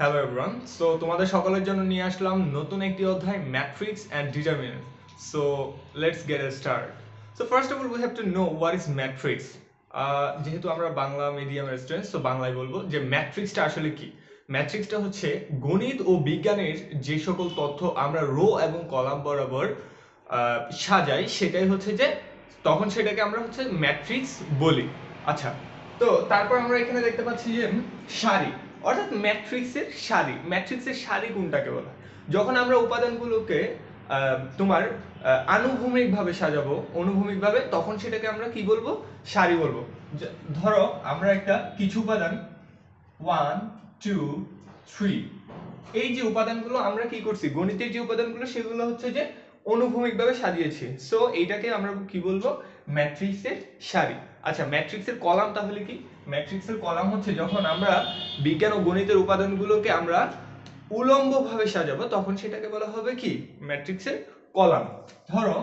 Hello everyone, so তোমাদের সকলের জন্য নিয়ে আসলাম নতুন একটি অধ্যায় matrix and determinant. So let's get start. So first of all we have to know what is matrix. যেহেতু আমরা বাংলা মিডিয়ামের স্টুডেন্ট, সো বাংলায় বলবো যে ম্যাট্রিক্সটা আসলে কি। ম্যাট্রিক্সটা হচ্ছে গণিত ও বিজ্ঞানের যে সকল তথ্য আমরা রো এবং কলাম বরাবর সাজাই, সেটাই হচ্ছে যে তখন সেটাকে আমরা হচ্ছে ম্যাট্রিক্স বলি। আচ্ছা, তো তারপর আমরা এখানে দেখতে পাচ্ছি যে সারি, অর্থাৎ ম্যাট্রিক্সের সারি কোনটাকে বলা হয়? যখন আমরা উপাদানগুলোকে তোমার আনুভূমিকভাবে সাজাবো, অনুভূমিকভাবে, তখন সেটাকে আমরা কি বলবো? সারি বলবো। ধরো আমরা একটা কিছু উপাদান 1 2 3, এই যে উপাদানগুলো আমরা কি করছি, গণিতের যে উপাদানগুলো সেগুলো হচ্ছে যে অনুভূমিকভাবে সাজিয়েছি। সো এইটাকে আমরা কি বলবো? ম্যাট্রিক্সের সারি। আচ্ছা, ম্যাট্রিক্সের কলাম তাহলে কি? ম্যাট্রিক্সের কলাম হচ্ছে যখন আমরা বিজ্ঞান ও গণিতের উপাদানগুলোকে আমরা উলম্বভাবে সাজাবো, তখন সেটাকে বলা হবে কি? ম্যাট্রিক্সের কলাম। ধরো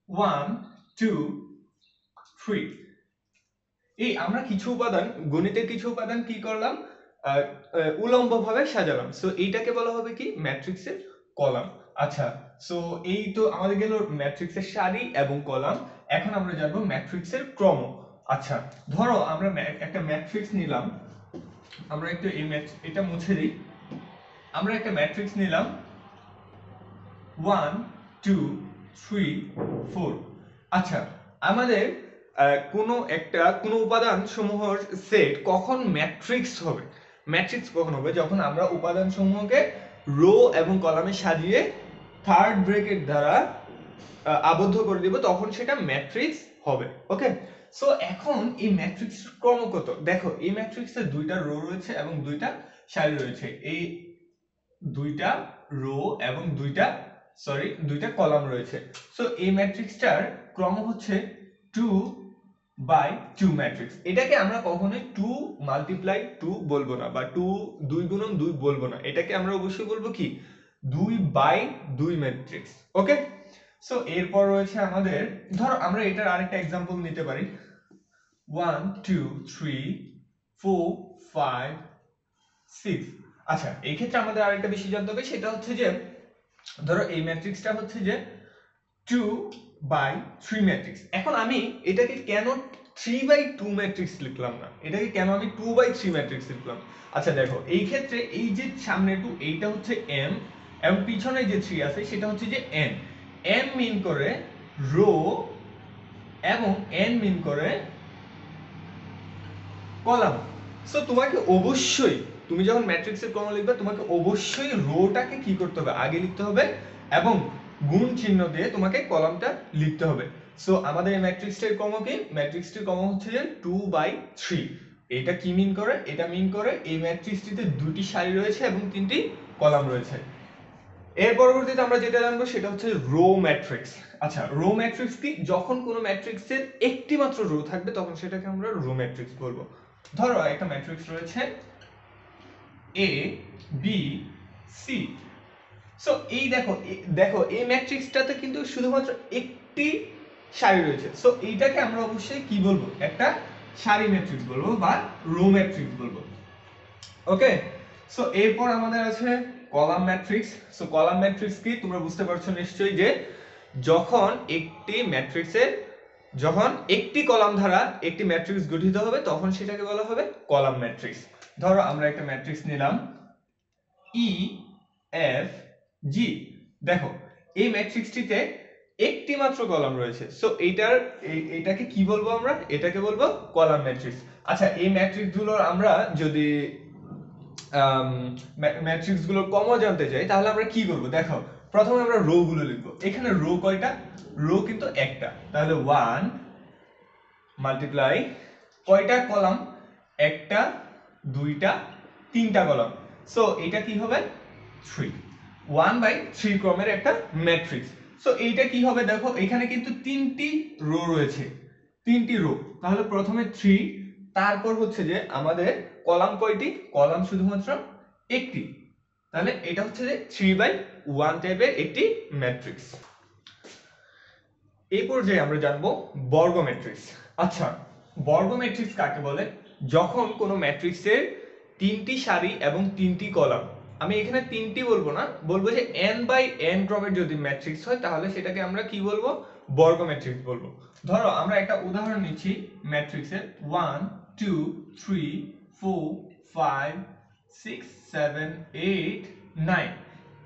1 2 3, এই আমরা কিছু উপাদান, গণিতের কিছু উপাদান কি করলাম? উলম্বভাবে সাজালাম। সো এইটাকে বলা হবে কি? ম্যাট্রিক্সের কলাম। আচ্ছা, সো এই তো আমাদের গেল ম্যাট্রিক্সের সারি এবং কলাম। এখন আমরা জানবো ম্যাট্রিক্সের ক্রম। আচ্ছা, ধরো আমরা একটা ম্যাট্রিক্স নিলাম, আমরা একটু এটা মুছে দিই। আমরা একটা ম্যাট্রিক্স নিলাম 1 2 3 4। আচ্ছা, আমাদের কোনো উপাদান সমূহের সেট কখন ম্যাট্রিক্স হবে? ম্যাট্রিক্স কখন হবে? যখন আমরা উপাদান সমূহকে রো এবং কলামে সাজিয়ে থার্ড ব্র্যাকেট দ্বারা আবদ্ধ করে দিব, তখন সেটা ম্যাট্রিক্স হবে। ওকে, সো এখন এই ম্যাট্রিক্সের ক্রম কত? দেখো, এই ম্যাট্রিক্সে দুইটা রো রয়েছে এবং দুইটা সারি রয়েছে। এই দুইটা রো এবং দুইটা কলাম রয়েছে। সো এই ম্যাট্রিক্সটার ক্রম হচ্ছে 2/2 ম্যাট্রিক্স। এটাকে আমরা কখনোই 2 মাল্টিপ্লাই 2 বলবো না, বা 2 গুণন 2 বলবো না। এটাকে আমরা অবশ্যই বলবো কি? 2/2 ম্যাট্রিক্স। ওকে, সো এরপর রয়েছে আমাদের, ধরো আমরা এটার আরেকটা एग्जांपल নিতে পারি 1 2 3 4 5 6। আচ্ছা, এই ক্ষেত্রে আমাদের আরেকটা বেশি জানতে হবে, সেটা হচ্ছে যে ধরো এই ম্যাট্রিক্সটা হচ্ছে যে 2/3 ম্যাট্রিক্স। এখন আমি এটাকে কেন 3/2 ম্যাট্রিক্স লিখলাম না, এটাকে কেন আমি 2/3 ম্যাট্রিক্স লিখলাম? আচ্ছা দেখো, এই ক্ষেত্রে এই যে সামনে 2, এইটা হচ্ছে m, এবং পিছনে যে 3 আছে সেটা হচ্ছে যে n। m মিন করে রো এবং n মিন করে কলাম। সো তোমাকে অবশ্যই, তুমি যখন ম্যাট্রিক্সের ক্রম লিখবে, তোমাকে অবশ্যই রোটাকে কি করতে হবে? আগে লিখতে হবে, এবং গুণ চিহ্ন দিয়ে তোমাকে কলামটা লিখতে হবে। সো আমাদের এই ম্যাট্রিক্সটির ক্রম কি? ম্যাট্রিক্সটির ক্রম হচ্ছে যে 2/3। এটা কি মিন করে? এটা মিন করে এই ম্যাট্রিক্সটিতে দুটি সারি রয়েছে এবং তিনটি কলাম রয়েছে। এর পরবর্তীতে আমরা যেটা জানবো সেটা হচ্ছে রো ম্যাট্রিক্স। আচ্ছা, রো ম্যাট্রিক্স কি? যখন কোনো ম্যাট্রিক্সের একটি মাত্র রো থাকবে, তখন সেটাকে আমরা রো ম্যাট্রিক্স বলবো। ধরো একটা ম্যাট্রিক্স রয়েছে a b c। সো এই দেখো এই ম্যাট্রিক্সটাতে কিন্তু শুধুমাত্র একটি সারি রয়েছে। সো এইটাকে আমরা অবশ্যই কি বলবো? একটা সারি ম্যাট্রিক্স বলবো বা রো ম্যাট্রিক্স বলবো। ওকে, সো এরপর আমাদের আছে column matrix. So column matrix কি তোমরা বুঝতে পারছো নিশ্চয়ই, যে যখন একটি কলাম দ্বারা একটি ম্যাট্রিক্স গঠিত হবে, তখন সেটাকে বলা হবে কলাম ম্যাট্রিক্স। ধরো আমরা একটা ম্যাট্রিক্স নিলাম ই এফ জি। দেখো, এই ম্যাট্রিক্সটিতে একটি মাত্র কলাম রয়েছে। সো এটাকে কি বলবো আমরা? এটাকে বলবো কলাম ম্যাট্রিক্স। আচ্ছা, এই ম্যাট্রিক্সগুলোর আমরা যদি ম্যাট্রিক্স গুলোর কমও জানতে চাই, তাহলে আমরা কি করব? দেখো, প্রথমে আমরা রো গুলো লিখবো। এখানে রো কয়টা? রো কিন্তু একটা। তাহলে 1 মাল্টিপ্লাই কয়টা কলাম? একটা, দুইটা, তিনটা কলাম। সো এটা কি হবে? 3। 1/3 ক্রমের একটা ম্যাট্রিক্স। সো এইটা কি হবে? দেখো, এখানে কিন্তু তিনটি রো রয়েছে, তিনটি রো। তাহলে প্রথমে 3, তারপর হচ্ছে যে আমাদের কলাম কয়টি? কলাম শুধুমাত্র একটি। তাহলে এটা হচ্ছে যে 3/1 টাইপের একটি ম্যাট্রিক্স। এই পর্যায়ে আমরা জানবো বর্গ ম্যাট্রিক্স। আচ্ছা, বর্গ ম্যাট্রিক্স কাকে বলে? যখন কোনো ম্যাট্রিক্সের তিনটি সারি এবং তিনটি কলাম। আমি এখানে তিনটি বলবো না, বলবো যে n বাই n ক্রমের যদি ম্যাট্রিক্স হয় তাহলে সেটাকে আমরা কি বলবো, বর্গ ম্যাট্রিক্স বলবো। ধরো আমরা একটা উদাহরণ নিচ্ছি ম্যাট্রিক্সের 1 2 3 4 5 6 7 8 9।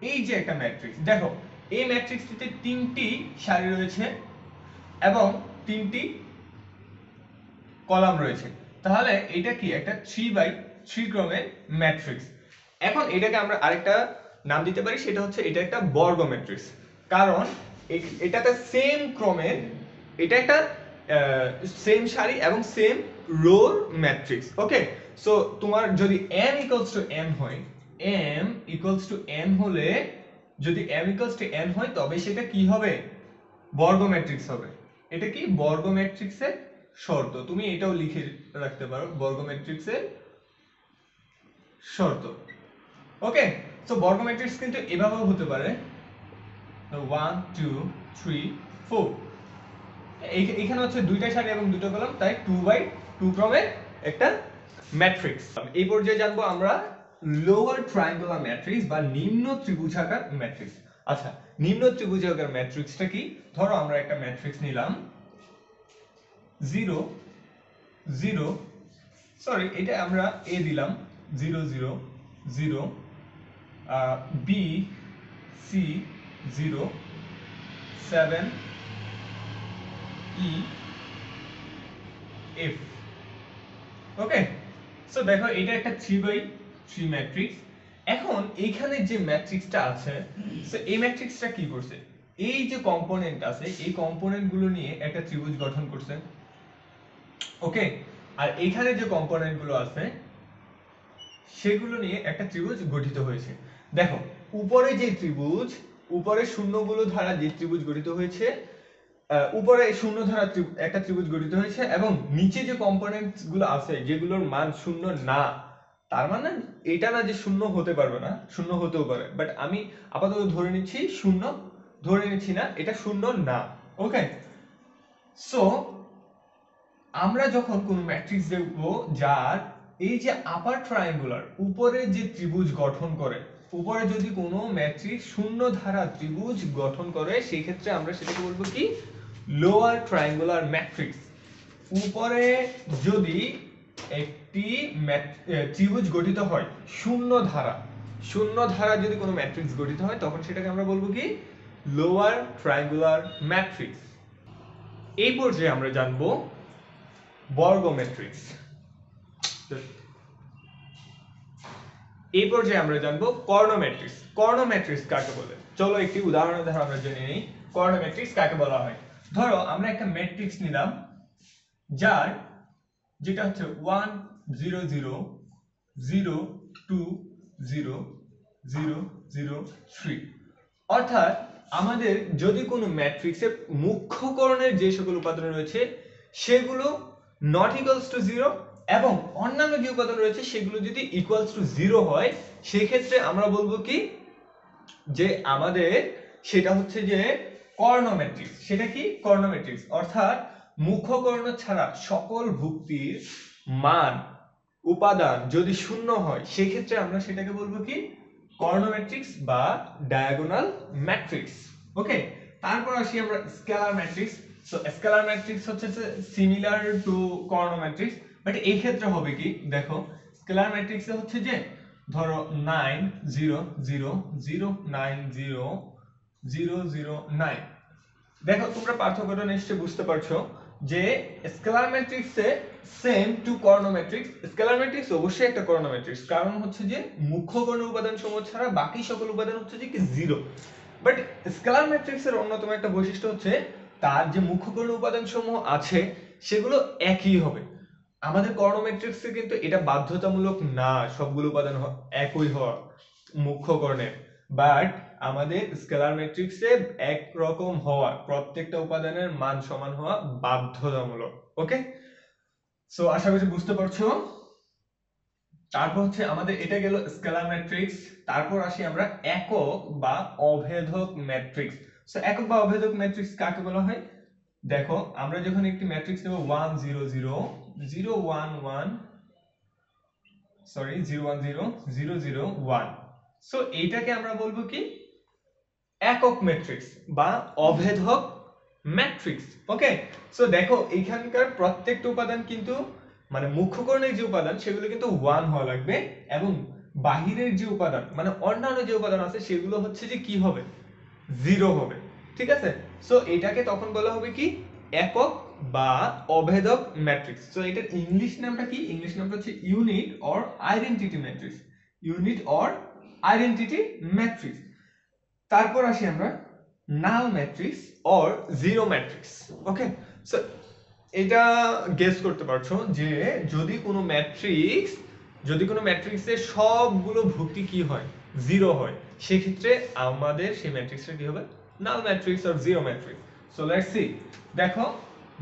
এই যে একটা ম্যাট্রিক্স, দেখো এই ম্যাট্রিক্সটিতে তিনটি সারি রয়েছে এবং তিনটি কলাম রয়েছে, তাহলে এটা কি একটা 3/3 ক্রমের ম্যাট্রিক্স। এখন এটাকে আমরা আরেকটা নাম দিতে পারি, সেটা হচ্ছে এটা একটা বর্গ ম্যাট্রিক্স, কারণ এটাতে সেম ক্রমের, এটা একটা সেম সারি এবং সেম রোর ম্যাট্রিক্স। ওকে, সো তোমার যদি m ইকুয়ালস টু n হয়, m ইকুয়ালস টু n হলে, যদি m ইকুয়ালস টু n হয় তবে সেটা কি হবে, বর্গ ম্যাট্রিক্স হবে। এটা কি বর্গ ম্যাট্রিক্সের শর্ত, তুমি এটাও লিখে রাখতে পারো, বর্গ ম্যাট্রিক্সের শর্ত। ওকে, সো বর্গ ম্যাট্রিক্স কিন্তু এভাবেও হতে পারে 1 2 3 4, এখানে হচ্ছে দুইটা সারি এবং দুটো কলাম, তাই 2/2 ক্রমের একটা ম্যাট্রিক্স। এই পর্যায়ে জানবো আমরা লোয়ার ট্রায়াঙ্গুলার ম্যাট্রিক্স বা নিম্ন ত্রিভুজাকার ম্যাট্রিক্স। আচ্ছা, নিম্ন ত্রিভুজাকার ম্যাট্রিক্সটা কি? ধরো আমরা একটা ম্যাট্রিক্স নিলাম 0 0, সরি এটা আমরা a দিলাম 0 0 0, b c 0 7 e f। ওকে, সো দেখো এটা একটা 3/3 ম্যাট্রিক্স। এখন এইখানে যে ম্যাট্রিক্সটা আছে, সো এই ম্যাট্রিক্সটা কি করছে, এই যে কম্পোনেন্ট আছে এই কম্পোনেন্ট গুলো নিয়ে একটা ত্রিভুজ গঠন করছে। ওকে, আর এখানে যে কম্পোনেন্ট গুলো আছে সেগুলো নিয়ে একটা ত্রিভুজ গঠিত হয়েছে। দেখো উপরে যে ত্রিভুজ, উপরে শূন্যগুলো দ্বারা যে ত্রিভুজ গঠিত হয়েছে, উপরে শূন্য দ্বারা একটা ত্রিভুজ গঠিত হয়েছে, এবং নিচে যে কম্পোনেন্টস গুলো আছে যেগুলোর মান শূন্য না, তার মানে এটা না যে শূন্য হতে পারবে না, শূন্য হতেও পারে, বাট আমি আপাতত ধরে নিচ্ছি শূন্য, ধরে নিচ্ছি না এটা শূন্য না। ওকে, সো আমরা যখন কোন ম্যাট্রিক্স দেখব যার এই যে আপার ট্রায়াঙ্গুলার উপরে যে ত্রিভুজ গঠন করে, উপরে যদি কোনো ম্যাট্রিক্স শূন্য ধারা ত্রিভুজ গঠন করে, সেই ক্ষেত্রে আমরা সেটাকে বলবো কি, লোয়ার ট্রায়াঙ্গুলার ম্যাট্রিক্স। উপরে যদি একটি ত্রিভুজ গঠিত হয় শূন্য ধারা যদি কোনো ম্যাট্রিক্স গঠিত হয়, তখন সেটাকে আমরা বলবো কি, লোয়ার ট্রায়াঙ্গুলার ম্যাট্রিক্স। এই পর্যায়ে আমরা জানবো বর্গ ম্যাট্রিক্স। এই পর্যায়ে আমরা জানবো কর্ণ ম্যাট্রিক্স। কর্ণ ম্যাট্রিক্স কাকে বলে, চলো একটি উদাহরণের দ্বারা আমরা জেনে নিই কর্ণ ম্যাট্রিক্স কাকে বলা হয়। ধরো আমরা একটা ম্যাট্রিক্স নিলাম যার যেটা হচ্ছে 1 0 0 0 2 0 0 0 3, অর্থাৎ আমাদের যদি কোনো ম্যাট্রিক্সের মুখ্য কর্ণের যে সকল উপাদান রয়েছে সেগুলো নট ইকুয়ালস টু 0, এবং অন্যান্য যে উপাদান রয়েছে সেগুলো যদি ইকুয়ালস টু 0 হয়, সেই ক্ষেত্রে আমরা বলবো কি, যে আমাদের সেটা হচ্ছে যে কর্ণ ম্যাট্রিক্স। সেটা কি, কর্ণ ম্যাট্রিক্স, অর্থাৎ মুখ্য কর্ণ ছাড়া সকল ভুক্তির মান উপাদান যদি শূন্য হয়, সেই ক্ষেত্রে আমরা সেটাকে বলবো কি, কর্ণ ম্যাট্রিক্স বা ডায়াগোনাল ম্যাট্রিক্স। ওকে, তারপর আসি আমরা scalar matrix. So scalar matrix হচ্ছে সিমিলার টু কর্ণ ম্যাট্রিক্স, বাট এই ক্ষেত্রে হবে কি, দেখো স্কেলার ম্যাট্রিক্সে হচ্ছে যে ধরো 9 0 0 0 9 0 0 0 9। দেখো তোমরা পার্থক্যটা নিশ্চয়ই বুঝতে পারছো যে স্কেলার ম্যাট্রিক্সে সেম টু কর্ণ ম্যাট্রিক্স, স্কেলার ম্যাট্রিক্স অবশ্যই একটা কর্ণ ম্যাট্রিক্স, কারণ হচ্ছে যে মুখ্য কর্ণ উপাদান সমূহ ছাড়া বাকি সকল উপাদান হচ্ছে যে কি 0। বাট স্কেলার ম্যাট্রিক্সের অন্যতম একটা বৈশিষ্ট্য হচ্ছে তার যে মুখ্য কর্ণ উপাদান সমূহ আছে সেগুলো একই হবে। আমাদের কর্ণ ম্যাট্রিক্সে কিন্তু এটা বাধ্যতামূলক না সবগুলো উপাদান একই হওয়া মুখ্য কর্ণের, বাট আমাদের স্কেলার ম্যাট্রিক্সে এক রকম হওয়া, প্রত্যেকটা উপাদানের মান সমান হওয়া বাধ্যতামূলক। ওকে, সো আশা করি বুঝতে পারছো। তারপর হচ্ছে আমাদের এটা গেল স্কেলার ম্যাট্রিক্স। তারপর আসি আমরা একক বা অভেদক ম্যাট্রিক্স। সো একক বা অভেদক ম্যাট্রিক্স কাকে বলা হয়, দেখো আমরা যখন একটি ম্যাট্রিক্স নেব 1 0 0 0 1 1 সরি 0 1 0 0 0 1। সো এইটাকে আমরা বলবো কি একক ম্যাট্রিক্স বা অভেদক ম্যাট্রিক্স। ওকে, সো দেখো এইখানকার প্রত্যেকটা উপাদান কিন্তু মানে মুখ্যকরণের যে উপাদান সেগুলো কিন্তু 1 হওয়া লাগবে, এবং বাহিরের যে উপাদান মানে অন্যান্য যে উপাদান আছে সেগুলো হচ্ছে যে কি হবে, 0 হবে। ঠিক আছে, সো এটাকে তখন বলা হবে কি একক বা অভেদক ম্যাট্রিক্স। সো এটার ইংলিশ নামটা কি, ইংলিশ নামটা হচ্ছে unit or identity matrix, unit or identity matrix. তারপর আসি আমরা null matrix or zero matrix. Okay, so এটা গেস করতে পারছো যে যদি কোনো ম্যাট্রিক্সের সবগুলো ভুক্তি কি হয়, 0 হয়, সেক্ষেত্রে আমাদের সেই ম্যাট্রিক্সটা কি হবে, null matrix or zero matrix. So let's see, দেখো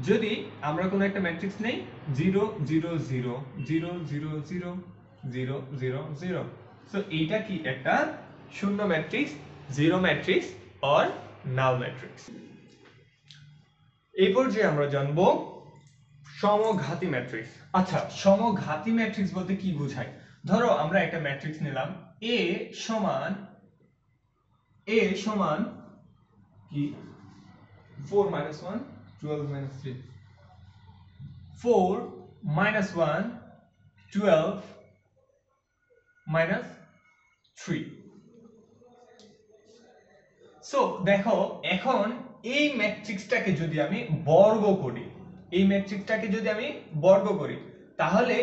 যদি আমরা কোনো একটা ম্যাট্রিক্স নেই 0 0 0 0 0 0 0 0 0, সো এইটা কি একটা শূন্য matrix, zero matrix or null matrix. এই পর্যায়ে আমরা জানবো সমঘাতী ম্যাট্রিক্স। আচ্ছা, সমঘাতী ম্যাট্রিক্স বলতে কি বোঝায়? ধরো আমরা একটা ম্যাট্রিক্স নিলাম a সমান কি 4 - 1 12 - 3, 4 - 1 12 - 3। সো দেখো এখন এই ম্যাট্রিক্সটাকে যদি আমি বর্গ করি, তাহলে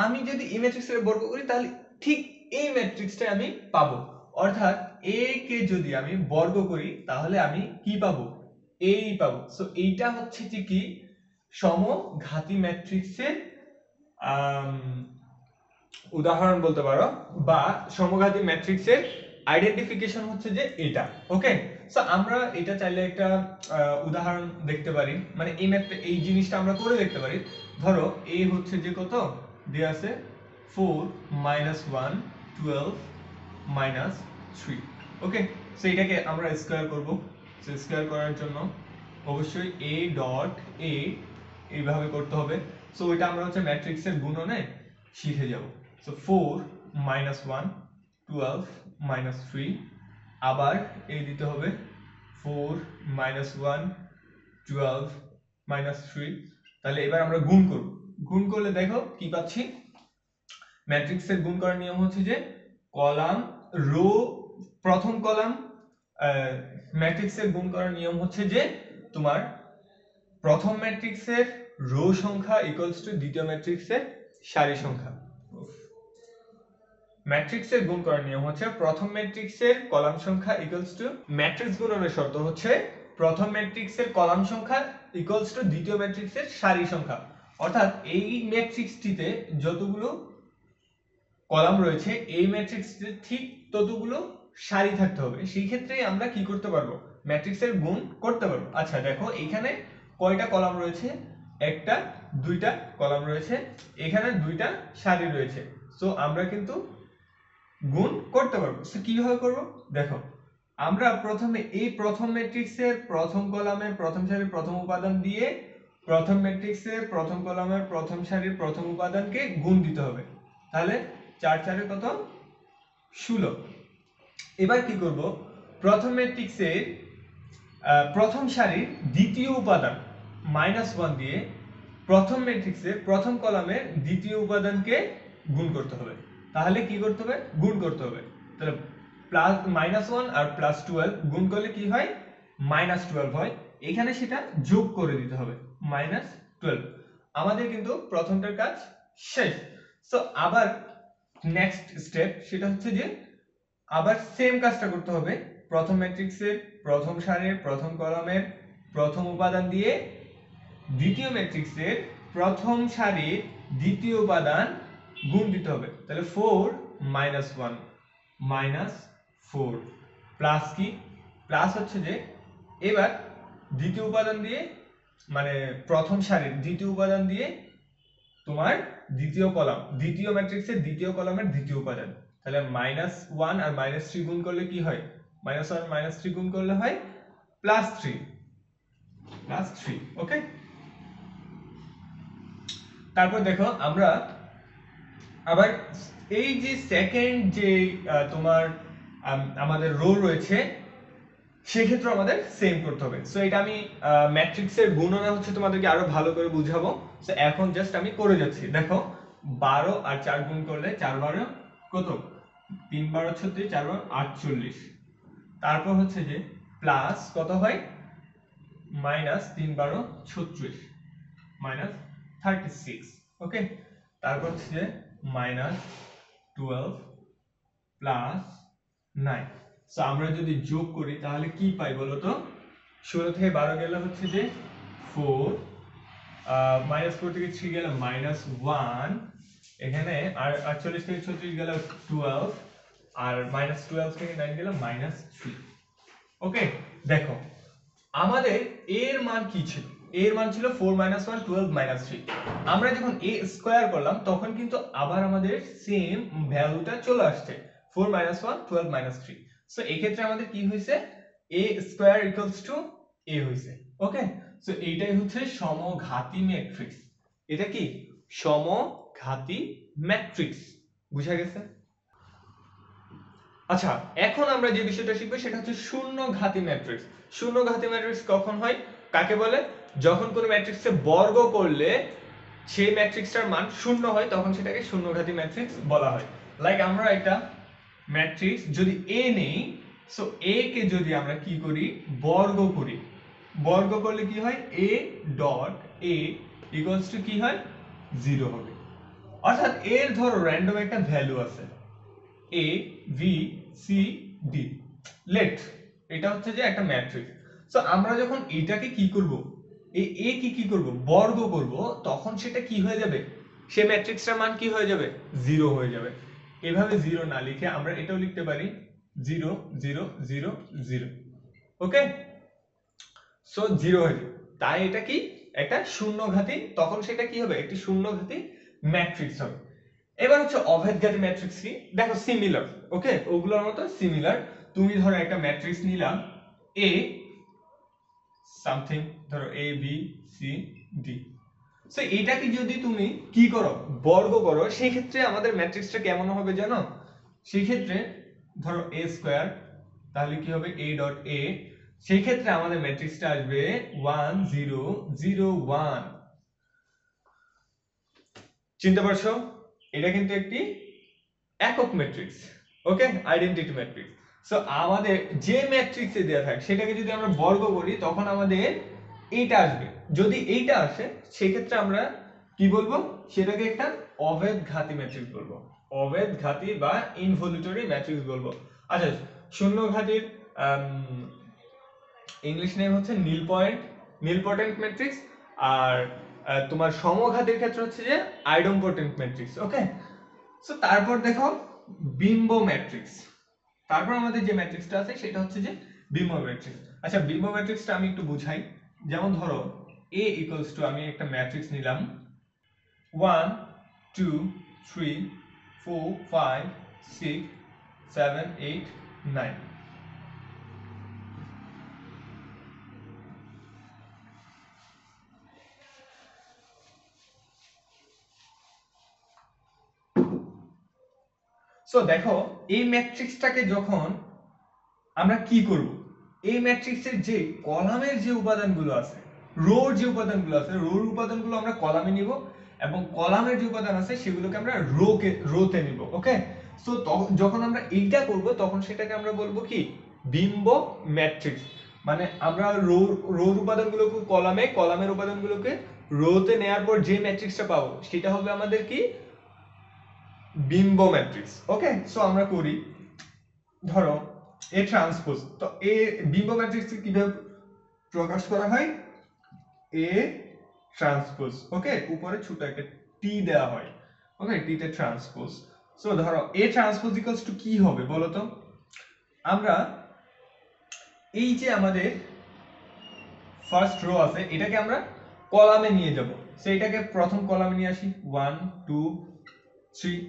আমি যদি এই ম্যাট্রিক্সটাকে বর্গ করি তাহলে ঠিক এই ম্যাট্রিক্সটা আমি পাবো। অর্থাৎ a কে যদি আমি বর্গ করি তাহলে আমি কি পাবো, এই পাবো। সো এইটা হচ্ছে কি সমঘাতী ম্যাট্রিক্সের উদাহরণ বলতে পারো, বা সমঘাতী ম্যাট্রিক্সের আইডেন্টিফিকেশন হচ্ছে যে এটা। ওকে, সো আমরা এটা চাইলে একটা উদাহরণ দেখতে পারি, মানে এই জিনিসটা আমরা করে দেখতে পারি। ধরো a হচ্ছে যে কত দেয়া আছে 4 - 1 12 - 3। ওকে, সো এটাকে আমরা স্কয়ার করব। সো স্কয়ার করার জন্য অবশ্যই a ডট a এইভাবে করতে হবে। সো এটা আমরা হচ্ছে ম্যাট্রিক্সের গুণনে শিখে যাব। সো 4 - 1 12 - 3, আবার এই দিতে হবে 4 - 1 12 - 3। তাহলে এবার আমরা গুণ করব, গুণ করলে দেখো কি পাচ্ছি, ম্যাট্রিক্সের গুণ করার নিয়ম হচ্ছে যে কলাম রো, প্রথম কলাম ম্যাট্রিক্সের গুণ করার নিয়ম হচ্ছে যে তোমার প্রথম ম্যাট্রিক্সের রো সংখ্যা ইকুয়ালস টু দ্বিতীয় ম্যাট্রিক্সের সারি সংখ্যা। ম্যাট্রিক্সের গুণ করার নিয়ম হচ্ছে প্রথম ম্যাট্রিক্সের কলাম সংখ্যা ইকুয়ালস টু, ম্যাট্রিক্স গুণনের শর্ত হচ্ছে প্রথম ম্যাট্রিক্সের কলাম সংখ্যা ইকুয়ালস টু দ্বিতীয় ম্যাট্রিক্সের সারি সংখ্যা। অর্থাৎ এই ম্যাট্রিক্সটিতে যতগুলো কলাম রয়েছে এই ম্যাট্রিক্সটিতে ঠিক ততগুলো সারি থাকতে হবে, সেই ক্ষেত্রে আমরা কি করতে পারবো, ম্যাট্রিক্সের গুণ করতে পারবো। আচ্ছা দেখো এখানে কয়টা কলাম রয়েছে, একটা দুইটা কলাম রয়েছে, এখানে দুইটা সারি রয়েছে। সো আমরা কিন্তু গুণ করতে পারবো। সো কিভাবে করব, দেখো আমরা প্রথমে এই প্রথম ম্যাট্রিক্সের প্রথম কলামের প্রথম সারির প্রথম উপাদান দিয়ে প্রথম ম্যাট্রিক্সের প্রথম কলামের প্রথম সারির প্রথম উপাদানকে গুণ দিতে হবে। তাহলে 4 4 এ কত 16। এবার কি করব, প্রথম ম্যাট্রিক্সের প্রথম সারির দ্বিতীয় উপাদান -1 দিয়ে প্রথম ম্যাট্রিক্সের প্রথম কলামের দ্বিতীয় উপাদানকে গুণ করতে হবে। তাহলে কি করতে হবে, গুণ করতে হবে। তাহলে প্লাস -1 আর +12 গুণ করলে কি হয়, -12 হয়। এখানে সেটা যোগ করে দিতে হবে -12। আমাদের কিন্তু প্রথমটার কাজ শেষ। সো আবার নেক্সট স্টেপ সেটা হচ্ছে যে আবার সেম কাজটা করতে হবে, প্রথম ম্যাট্রিক্সের প্রথম সারির প্রথম কলামের প্রথম উপাদান দিয়ে দ্বিতীয় ম্যাট্রিক্সের প্রথম সারির দ্বিতীয় উপাদান গুণ দিতে হবে। তাহলে 4 - 1 -4 প্লাস কি, প্লাস হচ্ছে যে এবার দ্বিতীয় উপাদান দিয়ে মানে প্রথম সারির দ্বিতীয় উপাদান দিয়ে তোমার দ্বিতীয় কলাম, দ্বিতীয় ম্যাট্রিক্সের দ্বিতীয় কলামের দ্বিতীয় উপাদান। তাহলে -1 আর -3 গুণ করলে কি হয়, -1 -3 গুণ করলে হয় +3। ওকে, তারপর দেখো আমরা আবার এই যে সেকেন্ড যে তোমার আমাদের রো রয়েছে সেক্ষেত্রে আমাদের সেম করতে হবে। সো এটা আমি ম্যাট্রিক্সের গুণনা হচ্ছে তোমাদেরকে আরো ভালো করে বুঝাবো। সো এখন জাস্ট আমি করে যাচ্ছি। দেখো 12 আর 4 গুণ করলে 4 12 কত, 3 12 36, 4 12 48। তারপর হচ্ছে যে প্লাস কত হয়, মাইনাস 3 12 36 মাইনাস 36। ওকে, তারপর হচ্ছে যে মাইনাস 12 প্লাস 9। সো আমরা যদি যোগ করি তাহলে কি পাই বলো তো, 16 থেকে 12 গেলে হচ্ছে যে 4, -4 থেকে 3 গেলে -1, এখানে আর 48 থেকে 36 গেলে 12, আর -12 থেকে 9 গেলে -3। ওকে, দেখো আমাদের এর মান কি ছিল, এর মান ছিল 4 - 1 12 - 3। আমরা যখন a স্কয়ার করলাম তখন কিন্তু আবার আমাদের সেম ভ্যালুটা চলে আসছে, 4 - 1 12 - 3। সো এই ক্ষেত্রে আমাদের কি হইছে, a স্কয়ার = a হইছে। ওকে, সো এইটাই হচ্ছে সমঘাতী ম্যাট্রিক্স। এটা কি সমঘাতী ম্যাট্রিক্স, বুঝা গেছে? আচ্ছা, এখন আমরা যে বিষয়টা শিখবো সেটা হচ্ছে শূন্যঘাতী ম্যাট্রিক্স। শূন্যঘাতী ম্যাট্রিক্স কখন হয়, কাকে বলে? যখন কোনো ম্যাট্রিক্সকে বর্গ করলে সেই ম্যাট্রিক্সটার মান শূন্য হয় তখন সেটাকে শূন্যঘাতী ম্যাট্রিক্স বলা হয়। লাইক আমরা একটা ম্যাট্রিক্স যদি A নেই, সো A কে যদি আমরা কি করি, বর্গ করি, বর্গ করলে কি হয়, A dot A equals to কি হয়, 0 হবে। অর্থাৎ এর ধরো র্যান্ডম একটা ভ্যালু আছে A V C D, লেট এটা হচ্ছে যে একটা ম্যাট্রিক্স। সো আমরা যখন এটাকে কি করব, এই A কে কি করব, বর্গ করব, তখন সেটা কি হয়ে যাবে, সেই ম্যাট্রিক্সটার মান কি হয়ে যাবে, 0 হয়ে যাবে। এভাবে 0 না লিখে আমরা এটাও লিখতে পারি 0 0 0 0। ওকে, সো 0 হয়ে যাবে, তাই এটা কি একটা শূন্যঘাতী, তখন সেটা কি হবে, একটি শূন্যঘাতী ম্যাট্রিক্স হবে। এবার হচ্ছে অভেদঘাতী ম্যাট্রিক্স কি, দেখো সিমিলার, ওকে, ওগুলোর মতো সিমিলার। তুমি ধরো একটা ম্যাট্রিক্স নিলাম A সামথিং, ধরো A B C D। So এটাকে যদি তুমি কি করো, বর্গ করো, সেই ক্ষেত্রে আমাদের ম্যাট্রিক্সটা কেমন হবে জানো? সেই ক্ষেত্রে ধরো A স্কয়ার, তাহলে কি হবে A ডট A, সেই ক্ষেত্রে আমাদের ম্যাট্রিক্সটা আসবে 1 0 0 1। চিনতে পারছো? এটা কিন্তু একটি একক ম্যাট্রিক্স। ওকে, আইডেন্টিটি ম্যাট্রিক্স। সো আমাদের যে ম্যাট্রিক্সে দেয়া থাকে সেটাকে যদি আমরা বর্গ করি তখন আমাদের এইটা আসবে। যদি এইটা আসে সেক্ষেত্রে আমরা কি বলবো, সেটাকে একটা অভেদঘাতী ম্যাট্রিক্স বলবো, অভেদঘাতী বা ইনভলিউটরি ম্যাট্রিক্স বলবো। আচ্ছা, শূন্যঘাতীর ইংলিশ নেম হচ্ছে নীলপটেন্ট ম্যাট্রিক্স, আর তোমার সমঘাতীর ক্ষেত্রে হচ্ছে যে আইডেম্পটেন্ট ম্যাট্রিক্স। ওকে, সো তারপর দেখো বিম্ব ম্যাট্রিক্স। তারপর আমাদের যে ম্যাট্রিক্সটা আছে সেটা হচ্ছে যে বিম্ব ম্যাট্রিক্স। আচ্ছা, বিম্ব ম্যাট্রিক্সটা আমি একটু বুঝাই। যেমন ধরো A ইকুয়ালস টু, আমি একটা ম্যাট্রিক্স নিলাম 1 2 3 4 5 6 7 8 9। সো দেখো এই ম্যাট্রিক্সটাকে যখন আমরা কি করব, এই ম্যাট্রিক্সের যে কলামের যে উপাদানগুলো আছে, রোর যে উপাদানগুলো আছে, রোর উপাদানগুলো আমরা কলামে নিব, এবং কলামের যে উপাদান আছে সেগুলোকে আমরা রোতে নিব। ওকে, সো যখন আমরা এইটা করব তখন সেটাকে আমরা বলবো কি, বিম্ব ম্যাট্রিক্স। মানে আমরা রোর উপাদানগুলোকে কলামে, কলামের উপাদানগুলোকে রোতে নেওয়ার পর যে ম্যাট্রিক্সটা পাবো সেটা হবে আমাদের কি, বিম্ব ম্যাট্রিক্স। ওকে, সো আমরা করি, ধরো A ট্রান্সপোজ, তো A বিম্ব ম্যাট্রিক্সকে কিভাবে প্রকাশ করা হয়, A ট্রান্সপোজ। ওকে, উপরে ছোট একটা T দেওয়া হয়। ওকে, T তে ট্রান্সপোজ। সো ধরো A ট্রান্সপোজ ইকুয়ালস টু কি হবে বলো তো, আমরা এই যে আমাদের ফার্স্ট রো আছে এটাকে আমরা কলামে নিয়ে যাব। সো এটাকে প্রথম কলামে নিয়ে আসি 1 2 3।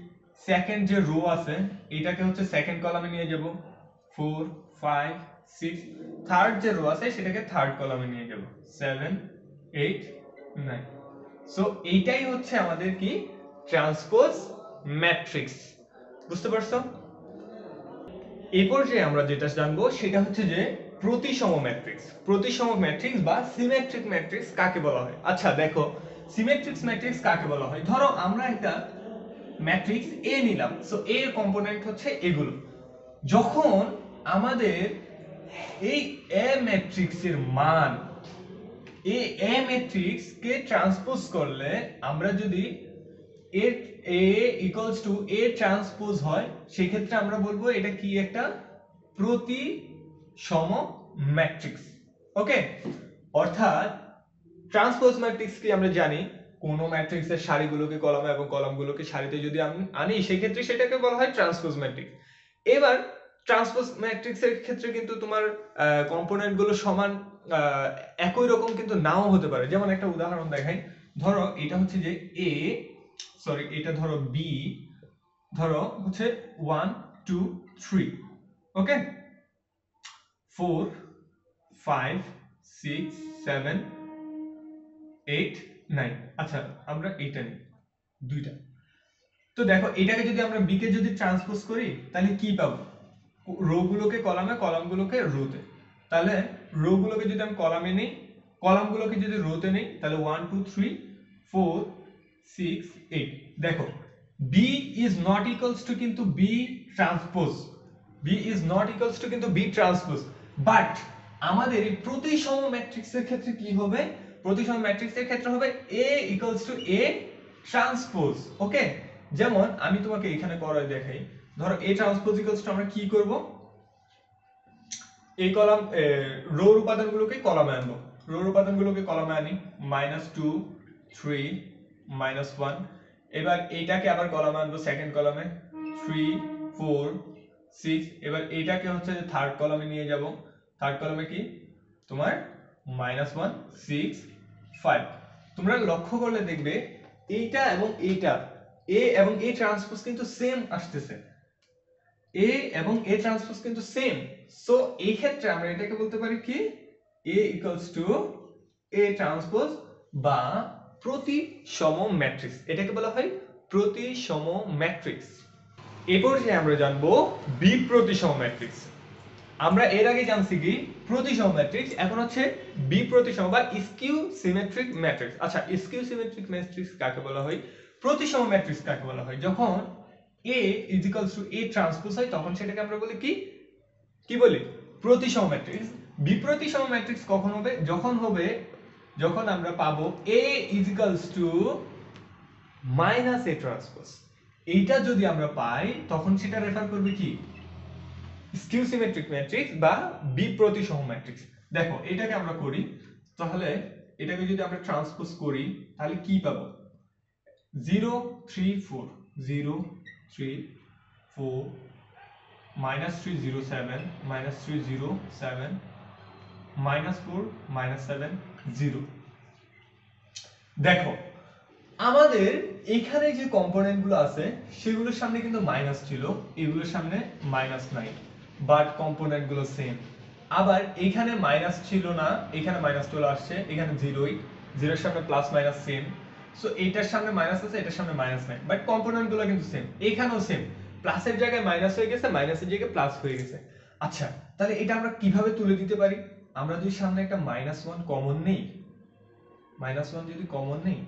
সেকেন্ড যে রো আছে এটাকে হচ্ছে সেকেন্ড কলামে নিয়ে যাব 4 5 6। থার্ড যে রো আছে সেটাকে থার্ড কলামে নিয়ে যাব 7 8 9। সো এইটাই হচ্ছে আমাদের কি, ট্রান্সপোজ ম্যাট্রিক্স। বুঝতে পারছো? এই পর্যায়ে আমরা যেটা জানবো সেটা হচ্ছে যে প্রতিসম ম্যাট্রিক্স। প্রতিসম ম্যাট্রিক্স বা সিমেট্রিক ম্যাট্রিক্স কাকে বলা হয়? আচ্ছা দেখো, সিমেট্রিক ম্যাট্রিক্স কাকে বলা হয়? ধরো আমরা একটা ম্যাট্রিক্স এ নিলাম, সো এ এর কম্পোনেন্ট হচ্ছে এগুলো। যখন আমাদের এই এ ম্যাট্রিক্সের মান এই এ ম্যাট্রিক্স কে ট্রান্সপোজ করলে আমরা যদি এ এ ইকুয়ালস টু এ ট্রান্সপোজ হয়, সেই ক্ষেত্রে আমরা বলবো এটা কি একটা প্রতিসম ম্যাট্রিক্স। ওকে, অর্থাৎ ট্রান্সপোজ ম্যাট্রিক্স কি আমরা জানি, কোন ম্যাট্রিক্সের সারিগুলোকে কলামে এবং কলামগুলোকে সারিতে যদি আমি আনি সেই ক্ষেত্রে সেটাকে বলা হয় ট্রান্সপোজ ম্যাট্রিক্স। এবার ট্রান্সপোজ ম্যাট্রিক্সের ক্ষেত্রে কিন্তু তোমার কম্পোনেন্ট গুলো সমান একই রকম কিন্তু নাও হতে পারে। যেমন একটা উদাহরণ দেখাই, ধরো এটা হচ্ছে যে এ, সরি এটা ধরো বি, ধরো হচ্ছে 1 2 3, ওকে, 4 5 6 7 8 9। আচ্ছা আমরা এটা নিই দুইটা। তো দেখো এটাকে যদি আমরা বি কে যদি ট্রান্সপোজ করি তাহলে কি পাবো? রো গুলোকে কলামে, কলামগুলোকে রোতে। তাহলে রো গুলোকে যদি আমি কলামে নেই, কলামগুলোকে যদি রোতে নেই, তাহলে 1 2 3 4 6 8। দেখো B is not equals to কিন্তু B transpose, B is not equals to কিন্তু বি ট্রান্সপোজ। বাট আমাদের এই প্রতিসম ম্যাট্রিক্সের ক্ষেত্রে কি হবে? প্রতিসম ম্যাট্রিক্সের ক্ষেত্রে হবে এ ইকুয়ালস টু এ ট্রান্সপোজ। ওকে, যেমন আমি তোমাকে এখানে করে দেখাই, ধরো এ ট্রান্সপোজ ইকুয়ালস টু আমরা কি করব, এই কলাম রোর উপাদানগুলোকে কলামে আনবো, রোর উপাদানগুলোকে কলামে আনি, -2 3 -1। এবার এইটাকে আবার কলামে আনবো সেকেন্ড কলামে, 3 4 6। এবার এইটাকে হচ্ছে যে থার্ড কলামে নিয়ে যাব, থার্ড কলামে কি তোমার -1 6 5। তোমরা লক্ষ্য করলে দেখবে এইটা এবং এইটা, এ এবং এ ট্রান্সপোজ কিন্তু সেম আসতেছে, এ এবং এ ট্রান্সপোজ কিন্তু সেম। সো এই ক্ষেত্রে আমরা এটাকে বলতে পারি কি এ ইকুয়ালস টু এ ট্রান্সপোজ বা প্রতিসম ম্যাট্রিক্স। এটাকে বলা হয় প্রতিসম ম্যাট্রিক্স। এরপর যে আমরা জানবো বিপ্রতিসম ম্যাট্রিক্স। আমরা এর আগে জানছি কি প্রতিসম ম্যাট্রিক্স, এখন হচ্ছে বিপ্রতিসম বা স্কিউ সিমেট্রিক ম্যাট্রিক্স। আচ্ছা স্কিউ সিমেট্রিক ম্যাট্রিক্স কাকে বলা হয়? প্রতিসম ম্যাট্রিক্স কাকে বলা হয়? যখন A is equals to A transpose হয় তখন সেটাকে আমরা বলি কি, কি বলি? প্রতিসম ম্যাট্রিক্স। বিপ্রতিসম ম্যাট্রিক্স কখন হবে? যখন হবে, যখন আমরা পাবো A is equals to -A transpose. এইটা যদি আমরা পাই তখন সেটা রেফার করবে কি স্কিউ সিমেট্রিক ম্যাট্রিক্স বা বিপ্রতিসম ম্যাট্রিক্স। দেখো এটাকে আমরা করি, তাহলে এটাকে যদি আমরা ট্রান্সপোজ করি তাহলে কি পাবো? 0 3 4 0 3 4 -3 0 7 -3 0 7 -4 -7 0। দেখো আমাদের এখানে যে কম্পোনেন্ট গুলো আছে সেগুলোর সামনে কিন্তু মাইনাস ছিল, এগুলোর সামনে মাইনাস নাই, বাট কম্পোনেন্ট গুলো সেম। আবার এখানে মাইনাস ছিল না, এখানে মাইনাস চলে আসছে, এখানে জিরোই, জিরোর সামনে প্লাস মাইনাস সেম। সো এইটার সামনে মাইনাস আছে, এটার সামনে মাইনাস নাই, বাট কম্পোনেন্ট গুলো কিন্তু সেম। এখানেও সেম, প্লাসের জায়গায় মাইনাস হয়ে গেছে, মাইনাসের জায়গায় প্লাস হয়ে গেছে। আচ্ছা তাহলে এটা আমরা কিভাবে তুলে দিতে পারি? আমরা যদি সামনে একটা -1 কমন নেই, -1 যদি কমন নেই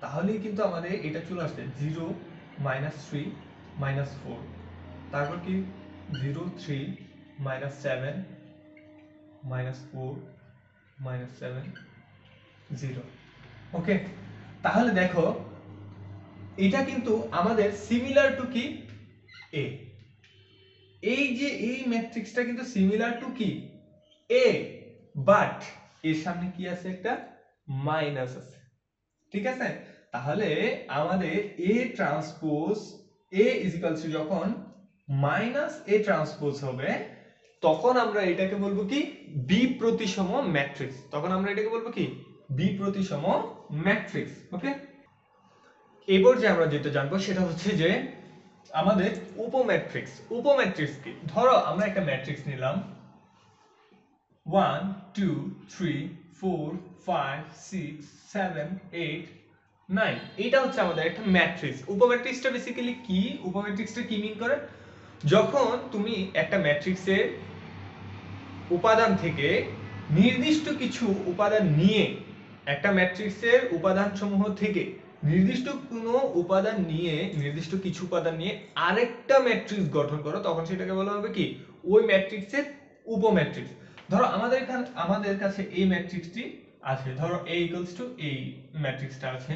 তাহলেই কিন্তু আমাদের এটা চলে আসছে 0 -3 -4, তারপর কি 0 3 -7 -4 -7 0। ওকে, তাহলে দেখো এটা কিন্তু আমাদের সিমিলার টু কি এ, এই যে এই ম্যাট্রিক্সটা কিন্তু সিমিলার টু কি এ, বাট এর সামনে কি আছে? একটা মাইনাস আছে, ঠিক আছে? তাহলে আমাদের এ transpose A is equals to যখন -a ট্রান্সপোজ হবে তখন আমরা এটাকে বলবো কি বিপ্রতিসম ম্যাট্রিক্স। তখন আমরা এটাকে বলবো কি বিপ্রতিসম ম্যাট্রিক্স। ওকে, এরপর যে আমরা যেটা জানবো সেটা হচ্ছে যে আমাদের উপম্যাট্রিক্স। উপম্যাট্রিক্স কি? ধরো আমরা একটা ম্যাট্রিক্স নিলাম 1 2 3 4 5 6 7 8 9। এটা হচ্ছে আমাদের একটা ম্যাট্রিক্স। উপম্যাট্রিক্সটা বেসিক্যালি কি, উপম্যাট্রিক্সটা কি মিন করে, যখন তুমি একটা ম্যাট্রিক্সের উপাদান থেকে নির্দিষ্ট কিছু উপাদান নিয়ে, একটা ম্যাট্রিক্সের উপাদানসমূহ থেকে নির্দিষ্ট কোনো উপাদান নিয়ে, নির্দিষ্ট কিছু উপাদান নিয়ে আরেকটা ম্যাট্রিক্স গঠন করো, তখন সেটাকে বলা হবে কি, ওই ম্যাট্রিক্সের উপম্যাট্রিক্স। ধরো আমাদের কাছে এই ম্যাট্রিক্সটি আছে, ধরো a ইকুয়ালস টু এই ম্যাট্রিক্সটা আছে।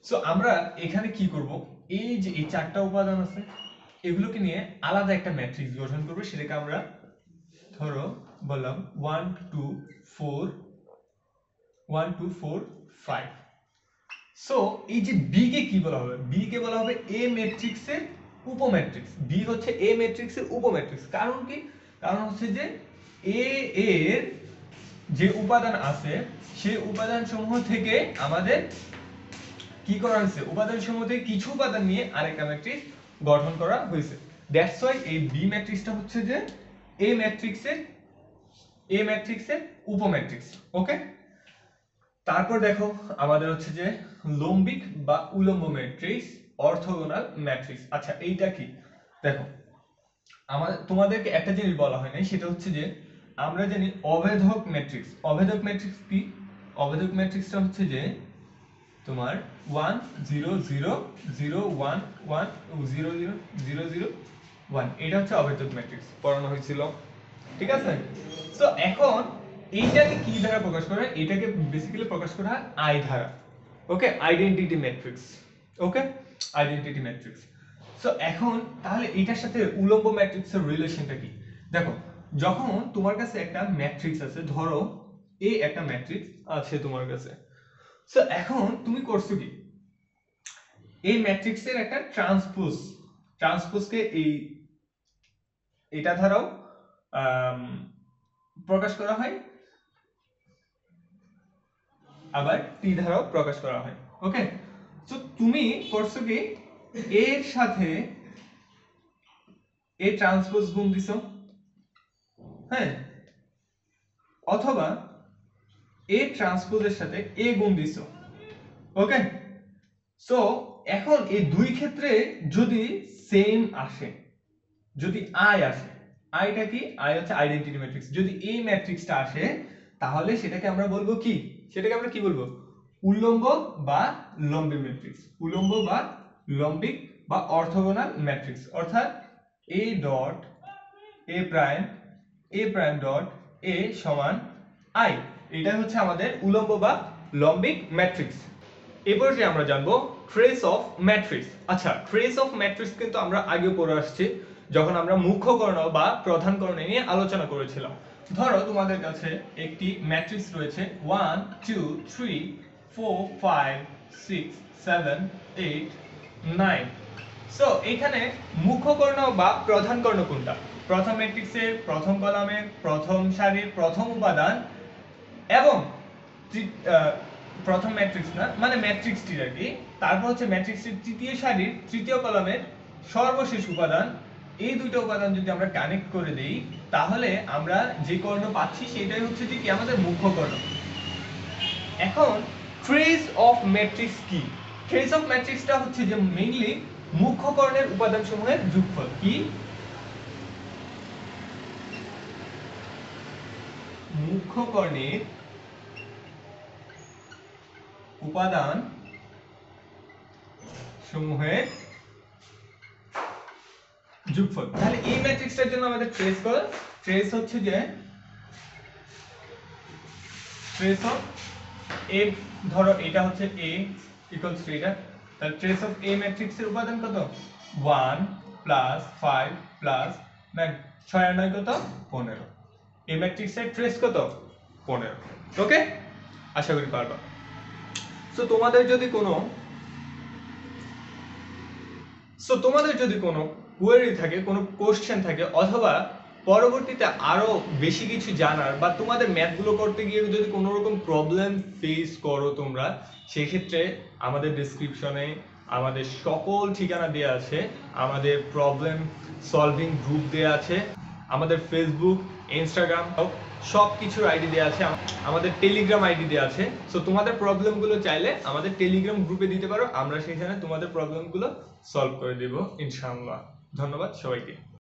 সো আমরা এখানে কি করব, এই যে এই চারটা উপাদান আছে এগুলোকে নিয়ে আলাদা একটা ম্যাট্রিক্স গঠন করব, সেটাকে আমরা ধরো বললাম 1 2 4 1 2 4 5। সো এই যে বি কে কি বলা হবে, বি কে বলা হবে এ ম্যাট্রিক্সের উপম্যাট্রিক্স। বি হচ্ছে এ ম্যাট্রিক্সের উপম্যাট্রিক্স। কারণ কি, কারণ হচ্ছে যে এ এর যে উপাদান আছে সেই উপাদান সমূহ থেকে আমাদের কি করা হয়েছে, উপাদান সমূহ থেকে কিছু উপাদান নিয়ে আরেকটা ম্যাট্রিক্স গঠন করা হয়েছে। দ্যাটস ওয়াই এই বি ম্যাট্রিক্সটা হচ্ছে যে এ ম্যাট্রিক্সের উপম্যাট্রিক্স। ওকে, তারপর দেখো আমাদের হচ্ছে যে লম্বিক বা উলম্ব ম্যাট্রিক্স, অর্থোগোনাল ম্যাট্রিক্স। আচ্ছা এইটা কি, দেখো তোমাদেরকে একটা জিনিস বলা হয় নাই, সেটা হচ্ছে যে আমরা জানি অভেদক ম্যাট্রিক্স। অভেদক ম্যাট্রিক্স কি, অভেদক ম্যাট্রিক্সটা হচ্ছে যে তোমার 1 0 0 0 1 1 0 0 0 0 1, এটা হচ্ছে অভেদক ম্যাট্রিক্স, পড়ানো হয়েছিল, ঠিক আছে। সো এখন এইটাকে কি দ্বারা প্রকাশ করা হয়, এটাকে বেসিক্যালি প্রকাশ করা হয় আই দ্বারা। ওকে, আইডেন্টিটি ম্যাট্রিক্স। ওকে, আইডেন্টিটি ম্যাট্রিক্স। সো এখন তাহলে এটার সাথে উলম্ব ম্যাট্রিক্সের রিলেশনটা কি, দেখো যখন তোমার কাছে একটা ম্যাট্রিক্স আছে, ধরো এই একটা ম্যাট্রিক্স আছে তোমার কাছে। সো এখন তুমি করছো কি, এই ম্যাট্রিক্সের একটা ট্রান্সপোজকে এটা ধারাও প্রকাশ করা হয়, আবার টি ধারাও প্রকাশ করা হয়। ওকে, সো তুমি করছো কি, এর সাথে এ ট্রান্সপোজ গুণ দিছো, হ্যাঁ, অথবা এ ট্রান্সপোজের সাথে এ গুণ দিছো। ওকে, সো এখন এই দুই ক্ষেত্রে যদি সেম আসে, যদি আই আসে, আইটা কি, আই হচ্ছে আইডেন্টিটি ম্যাট্রিক্স, যদি এই ম্যাট্রিক্সটা আসে তাহলে সেটাকে আমরা বলবো কি, সেটাকে আমরা কি বলবো, উল্লম্ব বা লম্বিক ম্যাট্রিক্স। উল্লম্ব বা লম্বিক বা অর্থোগোনাল ম্যাট্রিক্স, অর্থাৎ A dot A prime dot A সমান আই, এটা হচ্ছে আমাদের উল্লম্ব বা লম্বিক ম্যাট্রিক্স। এরপর যে আমরা জানবো ট্রেস অফ ম্যাট্রিক্স। আচ্ছা, ট্রেস অফ ম্যাট্রিক্স কিন্তু আমরা আগে পড়ে আসছি, যখন আমরা মুখ্য কর্ণ বা প্রধান কর্ণ নিয়ে আলোচনা করেছিলাম। ধরো তোমাদের কাছে একটি ম্যাট্রিক্স রয়েছে 1 2 3 4 5 6 7 8 9। সো এখানে মুখ্য কর্ণ বা প্রধান কর্ণ কোনটা, প্রথম ম্যাট্রিক্সের প্রথম কলামের প্রথম সারির প্রথম উপাদান, এবং প্রথম ম্যাট্রিক্স না মানে ম্যাট্রিক্সটি আর কি, তারপর হচ্ছে ম্যাট্রিক্সের তৃতীয় সারির তৃতীয় কলামের সর্বশেষ উপাদান। এই দুটো উপাদান যদি আমরা কানেক্ট করে দেই তাহলে আমরা যে কর্ণ পাচ্ছি সেটাই হচ্ছে যে কি, আমাদের মুখ্য কর্ণ। এখন ট্রেস অফ ম্যাট্রিক্স কি, ট্রেস অফ ম্যাট্রিক্সটা হচ্ছে যে মেইনলি মুখ্য কর্ণের উপাদান সমূহের যোগফল। কি, মুখ্য কর্ণের উপাদান সমূহের যোগফল। তাহলে এই ম্যাট্রিক্সটার জন্য আমাদের ট্রেস হচ্ছে যে ট্রেস অফ এ, ধরো এটা হচ্ছে a ইকুয়ালস টু এটা, তাহলে ট্রেস অফ এ ম্যাট্রিক্সের উপাদান কত, 1 প্লাস 5 প্লাস 9, 6 আর 9 কত, 15। এই ম্যাট্রিক্সের ট্রেস কত, 15। ওকে, আশা করি পারবা। সো তোমাদের যদি কোনো কোয়েরি থাকে, কোনো কোশ্চেন থাকে, অথবা পরবর্তীতে আরো বেশি কিছু জানার বা তোমাদের ম্যাথগুলো করতে গিয়ে যদি কোনো রকম প্রবলেম ফেস করো তোমরা, সেক্ষেত্রে আমাদের ডেসক্রিপশনে আমাদের সকল ঠিকানা দেওয়া আছে, আমাদের প্রবলেম সলভিং গ্রুপ দেওয়া আছে, আমাদের ফেসবুক ইনস্টাগ্রাম সব কিছুর আইডি দেওয়া আছে, আমাদের টেলিগ্রাম আইডি দেওয়া আছে। সো তোমাদের প্রবলেমগুলো চাইলে আমাদের টেলিগ্রাম গ্রুপে দিতে পারো, আমরা সেখানে তোমাদের প্রবলেমগুলো সলভ করে দেব ইনশাআল্লাহ। ধন্যবাদ সবাইকে।